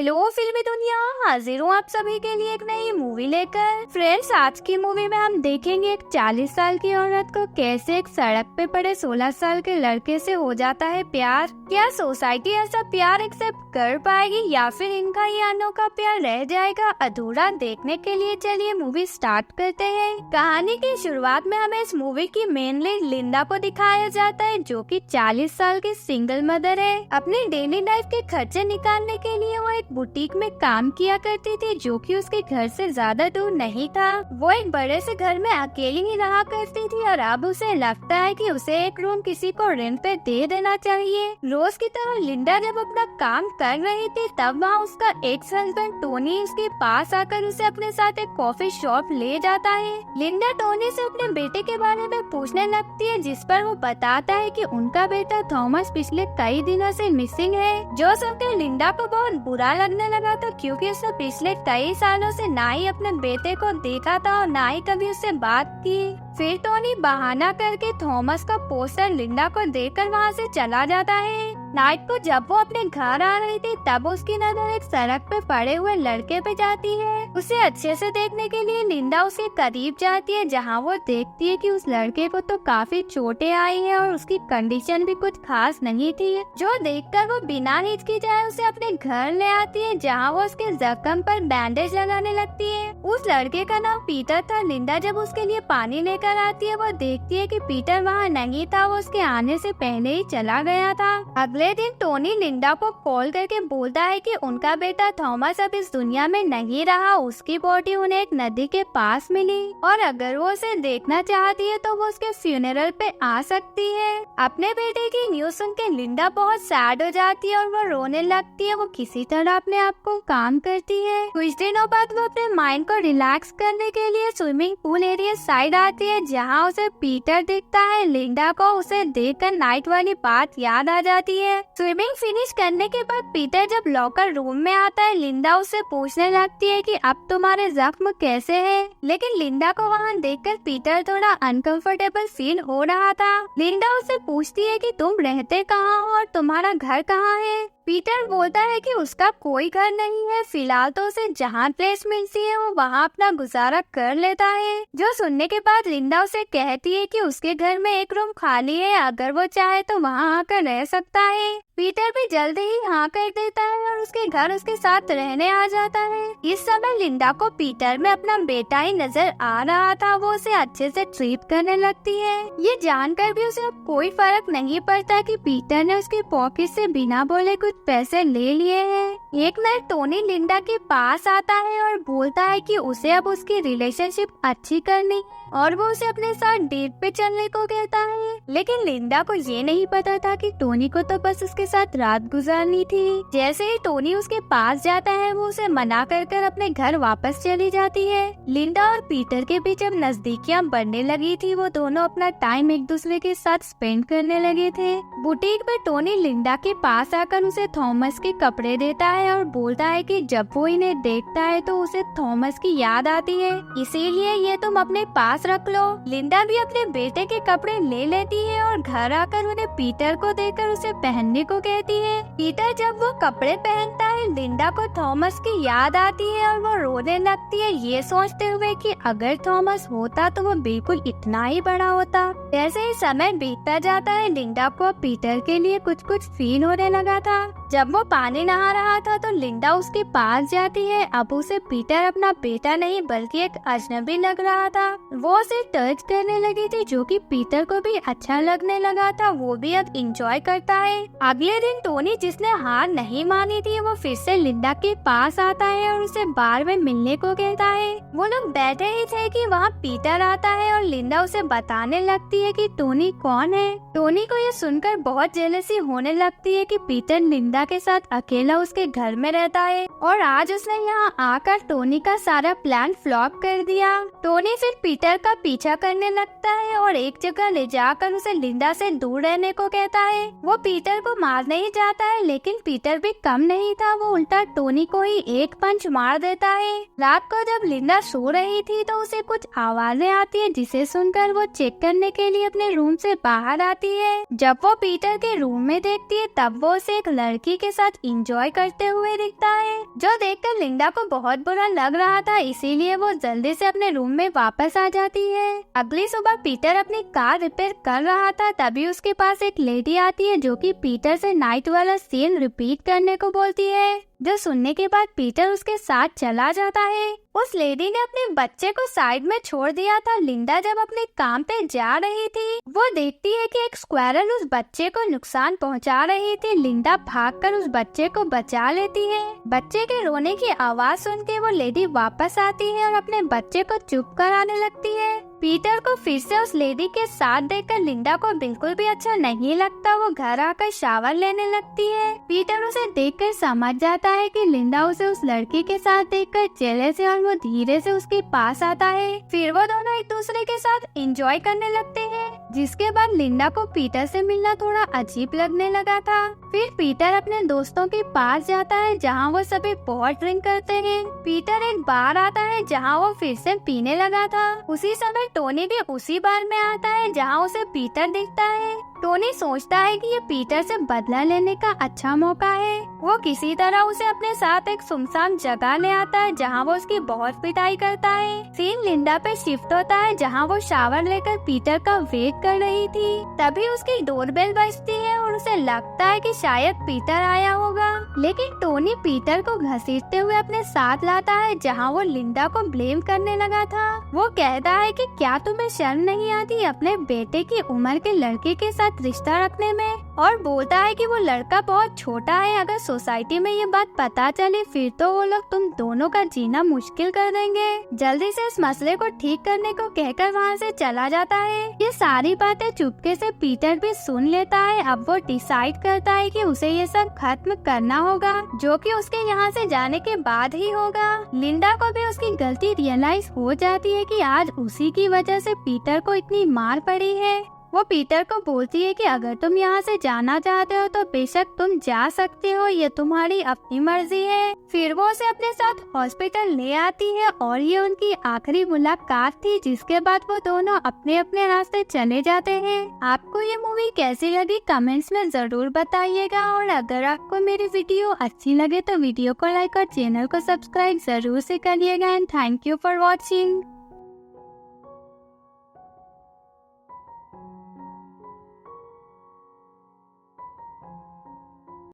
Hello फिल्मी दुनिया, हाजिर हूँ आप सभी के लिए एक नई मूवी लेकर। फ्रेंड्स, आज की मूवी में हम देखेंगे एक 40 साल की औरत को कैसे एक सड़क पे पड़े 16 साल के लड़के से हो जाता है प्यार। क्या सोसाइटी ऐसा प्यार एक्सेप्ट कर पाएगी या फिर इनका ये अनोखा प्यार रह जाएगा अधूरा? देखने के लिए चलिए मूवी स्टार्ट करते हैं। कहानी की शुरुआत में हमें इस मूवी की मेन लीड लिंडा को दिखाया जाता है, जो कि 40 साल की सिंगल मदर है। अपनी डेली लाइफ के खर्चे निकालने के लिए वो एक बुटीक में काम किया करती थी, जो कि उसके घर से ज्यादा दूर नहीं था। वो एक बड़े से घर में अकेली ही रहा करती थी और अब उसे लगता है कि उसे एक रूम किसी को रेंट पे दे देना चाहिए। रोज की तरह लिंडा जब अपना काम कर रही थी, तब वहाँ उसका एक्स हस्बैंड टोनी उसके पास आकर उसे अपने साथ एक कॉफी शॉप ले जाता है। लिंडा टोनी से अपने बेटे के बारे में पूछने लगती है, जिस पर वो बताता है कि उनका बेटा थॉमस पिछले कई दिनों से मिसिंग है, जो सुनकर लिंडा को बहुत बुरा लगने लगा था, क्योंकि उसने पिछले कई सालों से ना ही अपने बेटे को देखा था और ना ही कभी उससे बात की। फिर टोनी बहाना करके थॉमस का पोस्टर लिंडा को देकर वहाँ से चला जाता है। नाइट को जब वो अपने घर आ रही थी, तब उसकी नजर एक सड़क पे पड़े हुए लड़के पे जाती है। उसे अच्छे से देखने के लिए लिंडा उसके करीब जाती है, जहाँ वो देखती है कि उस लड़के को तो काफी चोटें आई है और उसकी कंडीशन भी कुछ खास नहीं थी, जो देखकर वो बिना हिचकिचाए उसे अपने घर ले आती है, जहाँ वो उसके जख्म पर बैंडेज लगाने लगती है। उस लड़के का नाम पीटर था। लिंडा जब उसके लिए पानी लेकर आती है, वो देखती है कि पीटर वहाँ नहीं था, वो उसके आने से पहले ही चला गया था। अगले दिन टोनी लिंडा को कॉल करके बोलता है कि उनका बेटा थॉमस अब इस दुनिया में नहीं रहा, उसकी बॉडी उन्हें एक नदी के पास मिली और अगर वो उसे देखना चाहती है तो वो उसके फ्यूनरल पे आ सकती है। अपने बेटे की न्यूज सुन के लिंडा बहुत सैड हो जाती है और वो रोने लगती है। वो किसी तरह अपने आप को काम करती है। कुछ दिनों बाद वो अपने माइंड को रिलैक्स करने के लिए स्विमिंग पूल एरिया साइड आती है, जहाँ उसे पीटर दिखता है। लिंडा को उसे देखकर नाइट वाली बात याद आ जाती है। स्विमिंग फिनिश करने के बाद पीटर जब लॉकर रूम में आता है, लिंडा उससे पूछने लगती है कि अब तुम्हारे जख्म कैसे हैं? लेकिन लिंडा को वहाँ देखकर पीटर थोड़ा अनकंफर्टेबल फील हो रहा था। लिंडा उससे पूछती है कि तुम रहते कहाँ हो और तुम्हारा घर कहाँ है? पीटर बोलता है कि उसका कोई घर नहीं है, फिलहाल तो उसे जहाँ प्लेस मिलती है वो वहाँ अपना गुजारा कर लेता है। जो सुनने के बाद लिंडा उसे कहती है कि उसके घर में एक रूम खाली है, अगर वो चाहे तो वहाँ आकर रह सकता है। पीटर भी जल्दी ही हाँ कर देता है और उसके घर उसके साथ रहने आ जाता है। इस समय लिंडा को पीटर में अपना बेटा ही नजर आ रहा था। वो उसे अच्छे से ट्रीट करने लगती है। ये जानकर भी उसे अब कोई फर्क नहीं पड़ता कि पीटर ने उसके पॉकेट से बिना बोले कुछ पैसे ले लिए हैं। एक नाइट टोनी लिंडा के पास आता है और बोलता है कि उसे अब उसकी रिलेशनशिप अच्छी करनी और वो उसे अपने साथ डेट पे चलने को कहता है। लेकिन लिंडा को ये नहीं पता था कि टोनी को तो बस उसके साथ रात गुजारनी थी। जैसे ही टोनी उसके पास जाता है, वो उसे मना कर अपने घर वापस चली जाती है। लिंडा और पीटर के बीच जब नजदीकियां बढ़ने लगी थी, वो दोनों अपना टाइम एक दूसरे के साथ स्पेंड करने लगे थे। बुटीक में टोनी लिंडा के पास आकर उसे थॉमस के कपड़े देता है और बोलता है कि जब वो इन्हें देखता है तो उसे थॉमस की याद आती है, इसीलिए ये तुम अपने पास रख लो। लिंडा भी अपने बेटे के कपड़े ले लेती है और घर आकर उन्हें पीटर को देकर उसे पहनने को कहती है। पीटर जब वो कपड़े पहनता है, लिंडा को थॉमस की याद आती है और वो रोने लगती है, ये सोचते हुए कि अगर थॉमस होता तो वो बिल्कुल इतना ही बड़ा होता। जैसे ही समय बीतता जाता है, लिंडा को पीटर के लिए कुछ कुछ फील होने लगा था। जब वो पानी नहा रहा था तो लिंडा उसके पास जाती है। अब उसे पीटर अपना बेटा नहीं बल्कि एक अजनबी लग रहा था। वो उसे टच करने लगी थी, जो कि पीटर को भी अच्छा लगने लगा था। वो भी अब इंजॉय करता है। अगले दिन टोनी, जिसने हार नहीं मानी थी, वो फिर से लिंडा के पास आता है और उसे बार में मिलने को कहता है। वो लोग बैठे ही थे कि वहाँ पीटर आता है और लिंडा उसे बताने लगती है कि टोनी कौन है। टोनी को ये सुनकर बहुत जेलसी होने लगती है कि पीटर लिंडा के साथ अकेला उसके घर में रहता है और आज उसने यहाँ आकर टोनी का सारा प्लान फ्लॉप कर दिया। टोनी फिर पीटर का पीछा करने लगता है और एक जगह ले जाकर उसे लिंडा से दूर रहने को कहता है। वो पीटर को मारने ही जाता है, लेकिन पीटर भी कम नहीं था। वो उल्टा टोनी को ही एक पंच मार देता है। रात को जब लिंडा सो रही थी तो उसे कुछ आवाजें आती है, जिसे सुनकर वो चेक करने के लिए अपने रूम से बाहर आती है। जब वो पीटर के रूम में देखती है, तब वो उसे एक लड़की के साथ एंजॉय करते हुए दिखता है। जो देखकर लिंडा को बहुत बुरा लग रहा था, इसीलिए वो जल्दी से अपने रूम में वापस आ जाती है। अगली सुबह पीटर अपनी कार रिपेयर कर रहा था, तभी उसके पास एक लेडी आती है जो कि पीटर से नाइट वाला सीन रिपीट करने को बोलती है, जो सुनने के बाद पीटर उसके साथ चला जाता है। उस लेडी ने अपने बच्चे को साइड में छोड़ दिया था। लिंडा जब अपने काम पे जा रही थी, वो देखती है कि एक स्क्वारल उस बच्चे को नुकसान पहुंचा रही थी। लिंडा भागकर उस बच्चे को बचा लेती है। बच्चे के रोने की आवाज सुन के वो लेडी वापस आती है और अपने बच्चे को चुप कराने लगती है। पीटर को फिर से उस लेडी के साथ देखकर लिंडा को बिल्कुल भी अच्छा नहीं लगता। वो घर आकर शावर लेने लगती है। पीटर उसे देखकर समझ जाता है कि लिंडा उसे उस लड़की के साथ देखकर जेलस है और वो धीरे से उसके पास आता है। फिर वो दोनों एक दूसरे के साथ एंजॉय करने लगते हैं, जिसके बाद लिंडा को पीटर से मिलना थोड़ा अजीब लगने लगा था। फिर पीटर अपने दोस्तों के पास जाता है जहाँ वो सभी बहुत ड्रिंक करते हैं। पीटर एक बार आता है जहाँ वो फिर से पीने लगा था। उसी समय टोनी भी उसी बार में आता है जहाँ उसे पीटर दिखता है। टोनी सोचता है कि ये पीटर से बदला लेने का अच्छा मौका है। वो किसी तरह उसे अपने साथ एक सुनसान जगह ले आता है जहाँ वो उसकी बहुत पिटाई करता है। सीन लिंडा पे शिफ्ट होता है जहाँ वो शावर लेकर पीटर का वेट कर रही थी। तभी उसकी डोरबेल बजती है और उसे लगता है कि शायद पीटर आया होगा, लेकिन टोनी पीटर को घसीटते हुए अपने साथ लाता है जहाँ वो लिंडा को ब्लेम करने लगा था। वो कहता है कि क्या तुम्हें शर्म नहीं आती अपने बेटे की उम्र के लड़के के साथ रिश्ता रखने में, और बोलता है कि वो लड़का बहुत छोटा है। अगर सोसाइटी में ये बात पता चले फिर तो वो लोग तुम दोनों का जीना मुश्किल कर देंगे। जल्दी से इस मसले को ठीक करने को कहकर वहाँ से चला जाता है। ये सारी बातें चुपके से पीटर भी सुन लेता है। अब वो डिसाइड करता है कि उसे ये सब खत्म करना होगा, जो कि उसके यहाँ से जाने के बाद ही होगा। लिंडा को भी उसकी गलती रियलाइज हो जाती है कि आज उसी की वजह से पीटर को इतनी मार पड़ी है। वो पीटर को बोलती है कि अगर तुम यहाँ से जाना चाहते हो तो बेशक तुम जा सकते हो, ये तुम्हारी अपनी मर्जी है। फिर वो उसे अपने साथ हॉस्पिटल ले आती है और ये उनकी आखिरी मुलाकात थी, जिसके बाद वो दोनों अपने अपने रास्ते चले जाते हैं। आपको ये मूवी कैसी लगी कमेंट्स में जरूर बताइएगा, और अगर आपको मेरी वीडियो अच्छी लगे तो वीडियो को लाइक और चैनल को सब्सक्राइब जरूर से करिएगा। And thank you for watching.